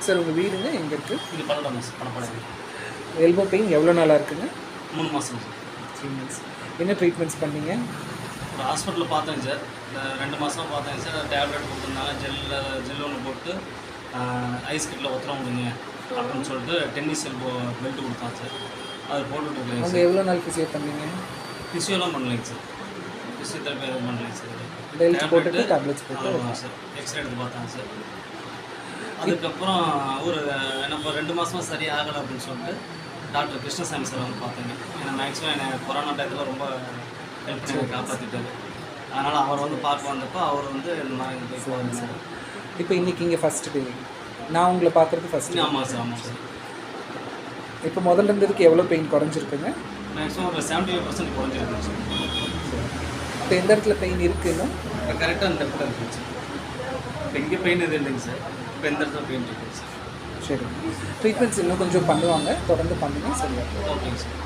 Sir உங்கள் வீடுங்க எங்கே இருக்குது? இங்கே Palladam sir, Panapalayam. Elbow pain எவ்வளோ நாளாக இருக்குங்க? 3 மாதம் சார். 3 months. என்ன ட்ரீட்மெண்ட்ஸ் பண்ணீங்க? ஒரு ஹாஸ்பிட்டலில் பார்த்தேங்க சார். 2 மாதம் பார்த்தேங்க சார். டேப்லெட் கொடுத்துருந்தாங்க. ஜெல் ஒன்று போட்டு ஐஸ் கட்டில் ஒத்தரம் விடுங்க அப்படின்னு சொல்லிட்டு டென்னிஸ் எல்போ பெல்ட் கொடுத்தாங்க சார். அது போட்டுட்டு இருக்கேங்க அவங்க சார். எவ்வளோ நாள் ஃபிசியோ பண்ணீங்க? ஃபிசியோலாம் பண்ணலைங்க சார். ஃபிசியோதெரப்பி எதுவும் பண்ணலைங்க சார். பெல்ட் போட்டுட்டு டேப்லெட்ஸ் போட்டு சார் எக்ஸ்ரே எடுத்து பார்த்தாங்க சார். அதுக்கப்புறம் ஒரு நம்ம 2 மாதமாக சரியாகலை அப்படின்னு சொல்லிட்டு டாக்டர் கிருஷ்ணசாமி சார் வந்து பார்த்தேங்க. ஏன்னா மேக்ஸிமம் என்னை கொரோனா டயத்தில் ரொம்ப ஹெல்ப் பண்ணி காப்பாற்றிட்டாரு. அதனால் அவர் வந்து பார்க்க வந்தப்போ அவர் வந்து இந்த மாதிரி போவாங்க சார். இப்போ இன்றைக்கி இங்கே ஃபஸ்ட்டு டே, நான் உங்களை பார்க்குறது ஃபஸ்ட்டு. ஆமாம் சார், ஆமாம் சார். இப்போ முதல்ல இருந்ததுக்கு எவ்வளோ பெயின் குறைஞ்சிருக்குங்க? மேக்ஸிமம் ஒரு 75% குறைஞ்சிருக்கு சார். இப்போ எந்த இடத்துல பெயின் இருக்குன்னா இப்போ கரெக்டாக அந்த இடத்துல இருக்குங்க சார். இப்போ இங்கே பெயின் எதுவும் இல்லைங்க சார். இப்போ எந்த இடத்துல பெயின் இருக்குங்க சார். சரி, ட்ரீட்மெண்ட்ஸ் இன்னும் கொஞ்சம் பண்ணுவாங்க, தொடர்ந்து பண்ணுங்கள், சரியா? ஓகேங்க சார்.